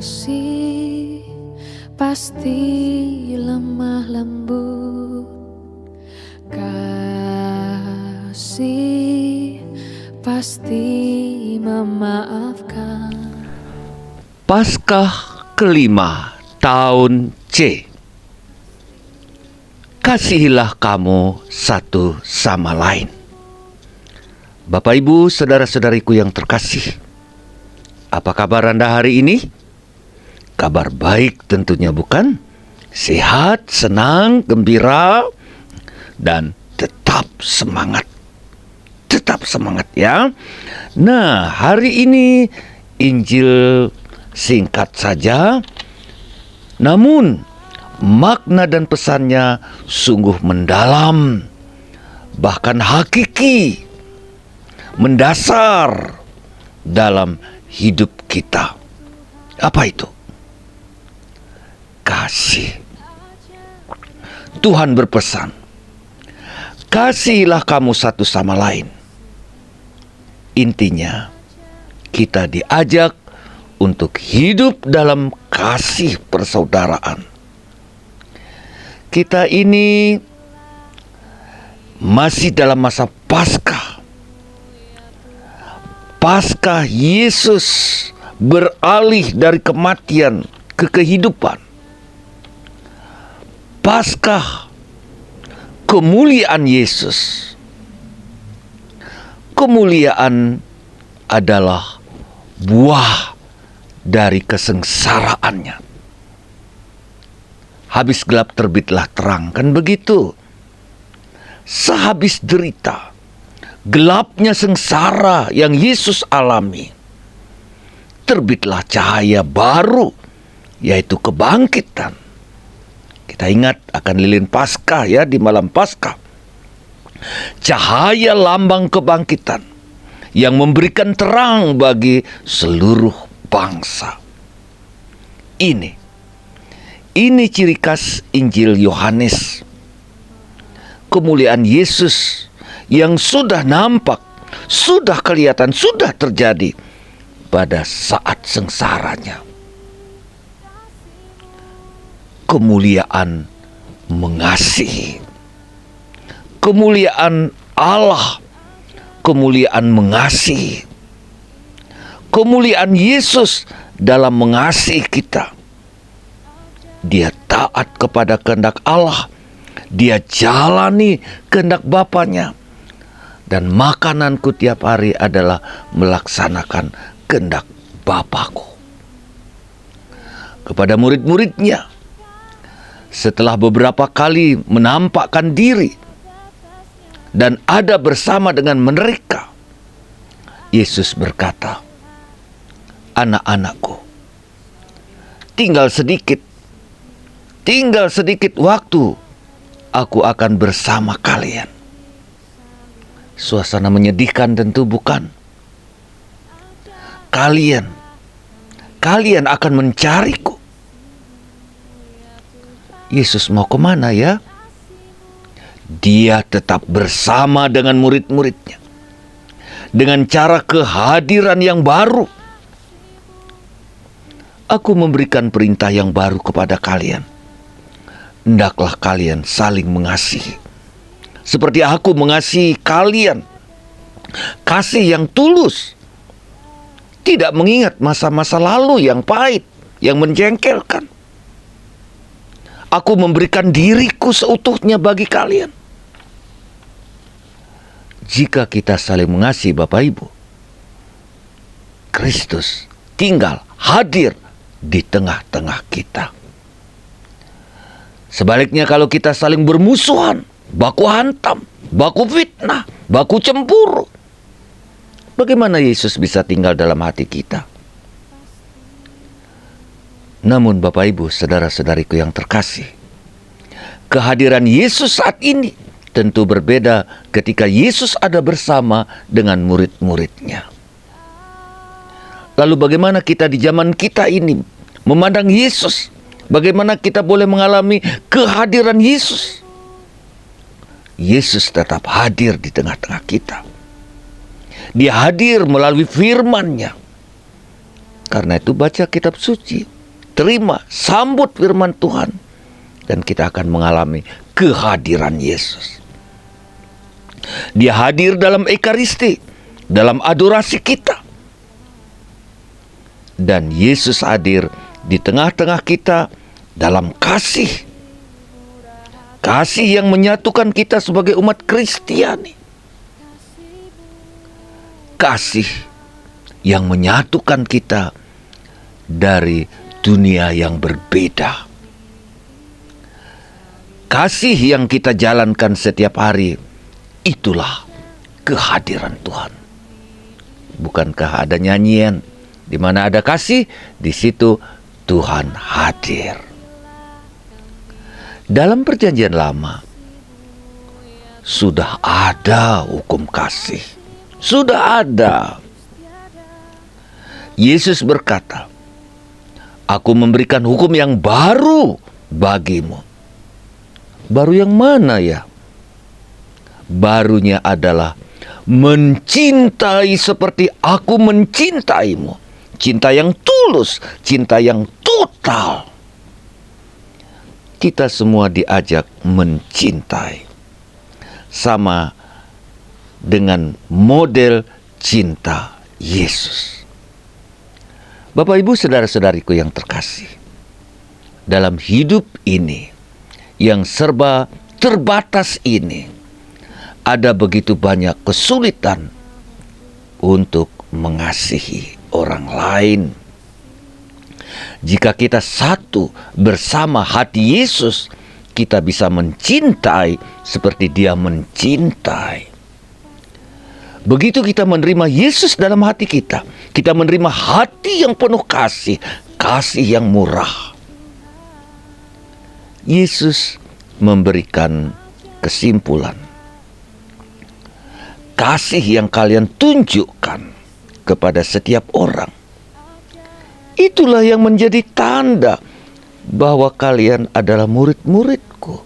Kasih pasti lemah lembut, kasih pasti memaafkan. Paskah kelima tahun C. Kasihilah kamu satu sama lain. Bapak, Ibu, saudara-saudariku yang terkasih, apa kabar Anda hari ini? Kabar baik tentunya, bukan? Sehat, senang, gembira, dan tetap semangat. Tetap semangat ya. Nah, hari ini Injil singkat saja, namun makna dan pesannya sungguh mendalam, bahkan hakiki, mendasar dalam hidup kita. Apa itu? Kasih. Tuhan berpesan, kasihilah kamu satu sama lain. Intinya, kita diajak untuk hidup dalam kasih persaudaraan. Kita ini masih dalam masa Paskah. Paskah Yesus beralih dari kematian ke kehidupan. Paskah kemuliaan Yesus. Kemuliaan adalah buah dari kesengsaraannya. Habis gelap terbitlah terang, kan begitu? Sehabis derita, gelapnya sengsara yang Yesus alami, terbitlah cahaya baru, yaitu kebangkitan. Kita ingat akan lilin Paskah ya, di malam Paskah. Cahaya lambang kebangkitan yang memberikan terang bagi seluruh bangsa. Ini ciri khas Injil Yohanes. Kemuliaan Yesus yang sudah nampak, sudah kelihatan, sudah terjadi pada saat sengsaranya. Kemuliaan mengasihi, kemuliaan Allah, kemuliaan mengasihi, kemuliaan Yesus dalam mengasihi kita. Dia taat kepada kehendak Allah, dia jalani kehendak Bapanya, dan makananku tiap hari adalah melaksanakan kehendak Bapakku. Kepada murid-muridnya, setelah beberapa kali menampakkan diri dan ada bersama dengan mereka, Yesus berkata, "Anak-anakku, tinggal sedikit waktu, aku akan bersama kalian." Suasana menyedihkan tentu, bukan? Kalian akan mencariku. Yesus mau kemana ya? Dia tetap bersama dengan murid-muridnya dengan cara kehadiran yang baru. Aku memberikan perintah yang baru kepada kalian. Hendaklah kalian saling mengasihi, seperti aku mengasihi kalian. Kasih yang tulus, tidak mengingat masa-masa lalu yang pahit, yang menjengkelkan. Aku memberikan diriku seutuhnya bagi kalian. Jika kita saling mengasihi, Bapak Ibu, Kristus tinggal hadir di tengah-tengah kita. Sebaliknya, kalau kita saling bermusuhan, baku hantam, baku fitnah, baku cemburu, bagaimana Yesus bisa tinggal dalam hati kita? Namun Bapak Ibu, saudara-saudariku yang terkasih, kehadiran Yesus saat ini tentu berbeda ketika Yesus ada bersama dengan murid-muridnya. Lalu bagaimana kita di zaman kita ini memandang Yesus? Bagaimana kita boleh mengalami kehadiran Yesus? Yesus tetap hadir di tengah-tengah kita. Dia hadir melalui firman-Nya. Karena itu baca kitab suci, terima, sambut firman Tuhan, dan kita akan mengalami kehadiran Yesus. Dia hadir dalam Ekaristi, dalam adorasi kita. Dan Yesus hadir di tengah-tengah kita dalam kasih. Kasih yang menyatukan kita sebagai umat Kristiani. Kasih yang menyatukan kita dari dunia yang berbeda. Kasih yang kita jalankan setiap hari, itulah kehadiran Tuhan. Bukankah ada nyanyian, di mana ada kasih, di situ Tuhan hadir. Dalam Perjanjian Lama sudah ada hukum kasih. Sudah ada. Yesus berkata, "Aku memberikan hukum yang baru bagimu." Baru yang mana ya? Barunya adalah mencintai seperti aku mencintaimu. Cinta yang tulus, cinta yang total. Kita semua diajak mencintai. Sama dengan model cinta Yesus. Bapak Ibu saudara-saudariku yang terkasih, dalam hidup ini yang serba terbatas ini, ada begitu banyak kesulitan untuk mengasihi orang lain. Jika kita satu bersama hati Yesus, kita bisa mencintai seperti Dia mencintai. Begitu kita menerima Yesus dalam hati kita, kita menerima hati yang penuh kasih, kasih yang murah. Yesus memberikan kesimpulan. Kasih yang kalian tunjukkan kepada setiap orang, itulah yang menjadi tanda bahwa kalian adalah murid-muridku.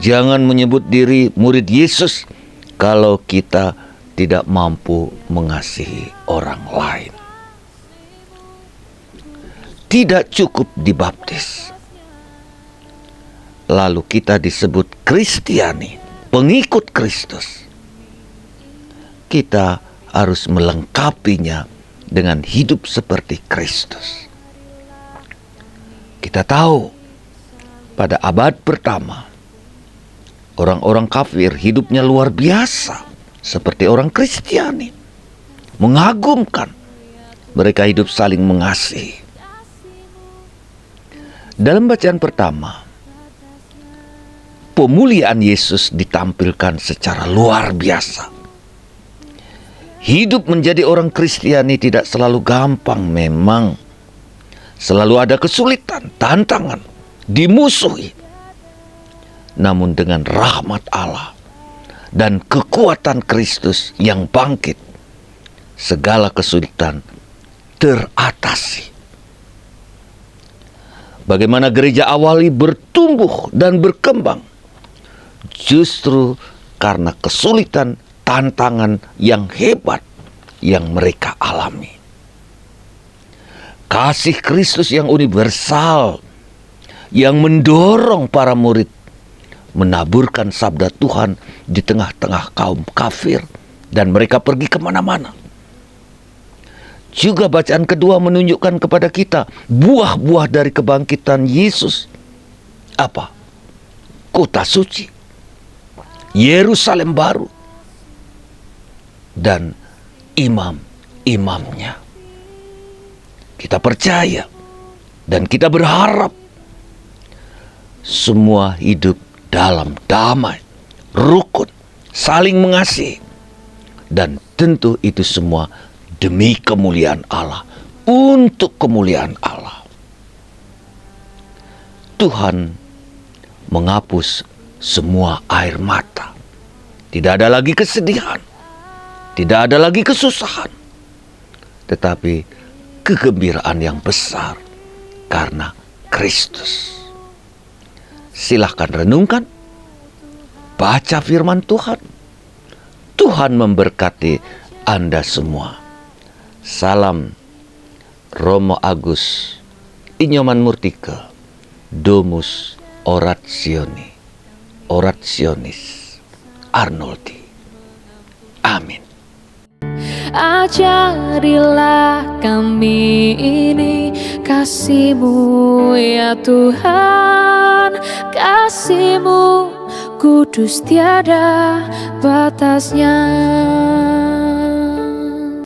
Jangan menyebut diri murid Yesus kalau kita tidak mampu mengasihi orang lain. Tidak cukup dibaptis, lalu kita disebut Kristiani, pengikut Kristus. Kita harus melengkapinya dengan hidup seperti Kristus. Kita tahu pada abad pertama, orang-orang kafir hidupnya luar biasa seperti orang Kristiani. Mengagumkan. Mereka hidup saling mengasihi. Dalam bacaan pertama, pemuliaan Yesus ditampilkan secara luar biasa. Hidup menjadi orang Kristiani tidak selalu gampang memang. Selalu ada kesulitan, tantangan, dimusuhi. Namun dengan rahmat Allah dan kekuatan Kristus yang bangkit, segala kesulitan teratasi. Bagaimana gereja awali bertumbuh dan berkembang? Justru karena kesulitan, tantangan yang hebat yang mereka alami. Kasih Kristus yang universal, yang mendorong para murid menaburkan sabda Tuhan di tengah-tengah kaum kafir, dan mereka pergi kemana-mana. Juga bacaan kedua menunjukkan kepada kita buah-buah dari kebangkitan Yesus. Apa? Kota suci, Yerusalem baru, dan imam-imamnya. Kita percaya dan kita berharap semua hidup dalam damai, rukun, saling mengasihi, dan tentu itu semua demi kemuliaan Allah, untuk kemuliaan Allah. Tuhan menghapus semua air mata. Tidak ada lagi kesedihan, tidak ada lagi kesusahan, tetapi kegembiraan yang besar karena Kristus. Silahkan renungkan, baca firman Tuhan. Tuhan memberkati Anda semua. Salam Romo Agus Inyoman Murtika, Domus Orationis Arnoldi. Amin. Ajarilah kami ini kasih-Mu ya Tuhan, kasih-Mu kudus tiada batasnya.